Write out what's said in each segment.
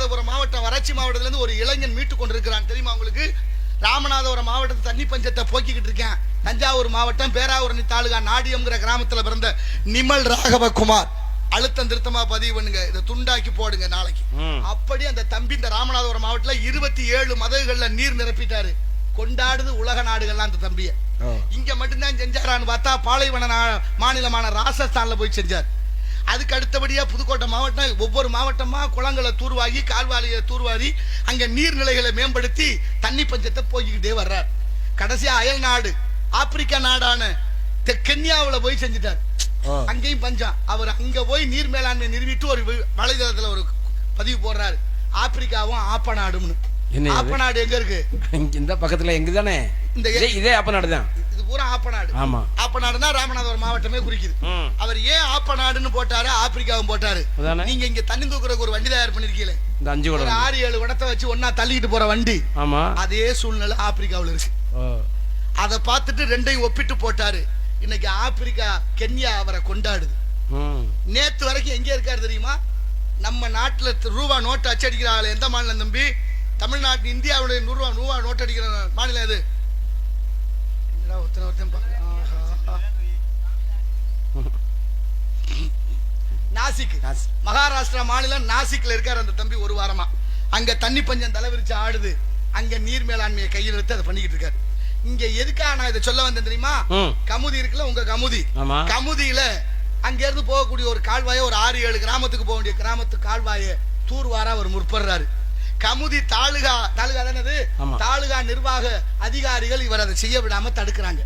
ராமநாதபுரம் மாவட்டம் வறட்சி மாவட்டத்துல இருந்து ஒரு இளைஞன் மீட்டு கொண்டிருக்கிறான். தெரியுமா உங்களுக்கு? ராமநாதபுரம் மாவட்டத்தில் தண்ணி பஞ்சத்தை போக்கிக்கிட்டு இருக்கேன். தஞ்சாவூர் மாவட்டம் பேராவூரணி தாலுகா நாடியம்ங்கிற கிராமத்துல பிறந்த நிமல் ராகவகுமார். அழுத்தம் திருத்தமா பதிவு பண்ணுங்க, இதை துண்டாக்கி போடுங்க நாளைக்கு. அப்படி அந்த தம்பி இந்த ராமநாதபுரம் மாவட்டத்துல 27 மதகுகள்ல நீர் நிரப்பிட்டாரு. கொண்டாடுது உலக நாடுகள்லாம் அந்த தம்பிய. இங்க மட்டும்தான் செஞ்சாரான்னு பார்த்தா பாலைவன மாநிலமான ராஜஸ்தான்ல போய் செஞ்சார். அதுக்கு அடுத்தபடியா புதுக்கோட்டை மாவட்டம் ஒவ்வொரு மாவட்டமா குளங்களை தூர்வாகி கால்வாரியை தூர்வாரி அங்க நீர்நிலைகளை மேம்படுத்தி தண்ணி பஞ்சத்தை போய்கிட்டே வர்றார். கடைசியா அயல் நாடு ஆப்பிரிக்கா நாடான கென்யாவுல போய் செஞ்சுட்டார். அங்கேயும் பஞ்சம். அவர் அங்க போய் நீர் மேலாண்மை நிறுவிட்டு ஒரு வலைதளத்துல ஒரு பதிவு போடுறாரு, ஆப்பிரிக்காவும் ஆப்ப நாடுன்னு. ஆப்ப நாடு எங்க இருக்கு? இந்த பக்கத்துல எங்க தானே இதே ஆப்ப நாடு தான். இது பூரா ஆப்ப நாடு. ஆமா, ஆப்ப நாடுனா ராமநாதபுரம் மாவட்டமே குறிக்குது. அவர் ஏன் ஆப்ப நாடுன்னு போட்டாரு, ஆப்பிரிக்காவும் போட்டாரு? நீங்க இங்க தண்ணி தூக்குறதுக்கு ஒரு வண்டி தயார் பண்ணிருக்கீங்களே, இந்த 6-7 குடத்தை வச்சு ஒன்னா தள்ளிட்டு போற வண்டி. ஆமா, அதே சூழ்நிலை ஆப்பிரிக்காவில் இருக்கு. அதை பார்த்துட்டு ரெண்டையும் ஒப்பிட்டு போட்டாரு. இன்னைக்கு ஆப்பிரிக்கா கென்யா அவரை கொண்டாடுது. நேத்து வரைக்கும் எங்க இருக்காரு தெரியுமா? நம்ம நாட்டுல ரூபா நோட்டு அச்சடிக்கிறாள் எந்த மாநிலம் தம்பி? தமிழ்நாட்டு இந்தியாவுடைய ரூபா நோட்டு அடிக்கிற மாநிலம் எது? நாசிக். மகாராஷ்டிரா மாநிலம் நாசிக்ல இருக்காரு அந்த தம்பி ஒரு வாரமா. அங்க தண்ணி பஞ்சம் தலைவிரிச்சு ஆடுது. அங்க நீர் மேலாண்மையை கையில் எடுத்து அதை பண்ணிக்கிட்டு இருக்காரு. இங்க எதுக்காக நான் இதை சொல்ல வந்தேன் தெரியுமா? கமுதி இருக்குல்ல, உங்க கமுதி. கமுதியில அங்க இருந்து போகக்கூடிய ஒரு கால்வாயை ஒரு 6-7 கிராமத்துக்கு போக வேண்டிய கிராமத்து கால்வாயை தூர்வார அவர் முற்படுறாரு. கமுதி தாலுகா தானது, தாலுகா நிர்வாக அதிகாரிகள் இவர் அதை செய்ய விடாம தடுக்கிறாங்க.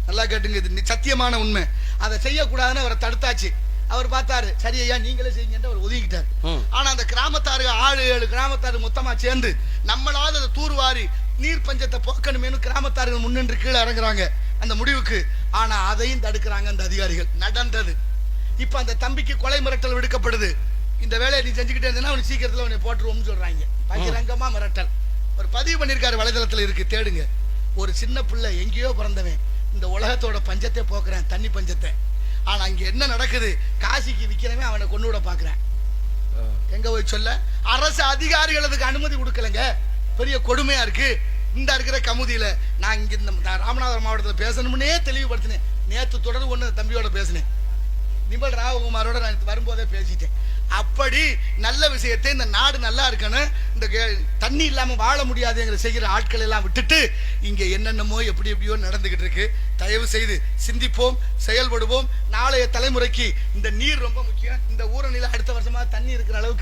நல்லா கேட்டுங்க, இது சத்தியமான உண்மை. அதை செய்யக்கூடாதுன்னு அவரை தடுத்தாச்சு. அவர் பார்த்தாரு, சரி ஐயா நீங்களே செய்யுங்க, அவர் ஒதுக்கிட்டாரு. ஆனா அந்த கிராமத்தாரு 6-7 கிராமத்தாரு மொத்தமா சேர்ந்து நம்மளால அதை தூர்வாரி நீர் பஞ்சத்தை போக்கணுமேனு கிராமத்தார்கள் முன்னின்று கீழே இறங்குறாங்க அந்த முடிவுக்கு. ஆனா அதையும் தடுக்கிறாங்க அந்த அதிகாரிகள். நடந்தது. இப்ப அந்த தம்பிக்கு கொலை மிரட்டல் விடுக்கப்படுது. இந்த வேலையை நீ செஞ்சுக்கிட்டே இருந்தா அவனுக்கு சீக்கிரத்துல அவனை போட்டுருவோம்னு சொல்றாங்க. பகிரங்கமா மிரட்டல். ஒரு பதிவு பண்ணிருக்காரு, வலைதளத்துல இருக்கு, தேடுங்க. ஒரு சின்ன பிள்ளை எங்கேயோ பிறந்தவன் இந்த உலகத்தோட பஞ்சத்தை போக்குறேன், தண்ணி பஞ்சத்தை. ஆனா இங்க என்ன நடக்குது? காசிக்கு விக்கிறவன் அவனை கொண்டு விட பாக்குறேன். எங்க போய் சொல்ல? அரசு அதிகாரிகள் அதுக்கு அனுமதி கொடுக்கலங்க. பெரிய கொடுமையா இருக்கு. இந்த இருக்கிற கமுதியில நான் இங்க இந்த ராமநாதபுரம் மாவட்டத்தில் பேசணும்னே தெளிவுபடுத்தினேன். நேற்று தொடர்ந்து ஒண்ணு தம்பியோட பேசினேன், நிமல் ராகவகுமாரோட நான் வரும்போதே பேசிட்டேன். அப்படி நல்ல விஷயத்தை இந்த நாடு நல்லா இருக்கணும், இந்த தண்ணி இல்லாம வாழ முடியாதுங்கிற செய்கிற ஆட்கள் எல்லாம் விட்டுட்டு இங்க என்னென்னமோ எப்படி எப்படியோ நடந்துகிட்டு இருக்கு. தயவு செய்து சிந்திப்போம், செயல்படுவோம். நாளைய தலைமுறைக்கு இந்த நீர் ரொம்ப முக்கியம். இந்த ஊரணியில அடுத்த வருஷமா தண்ணி இருக்கிற அளவுக்கு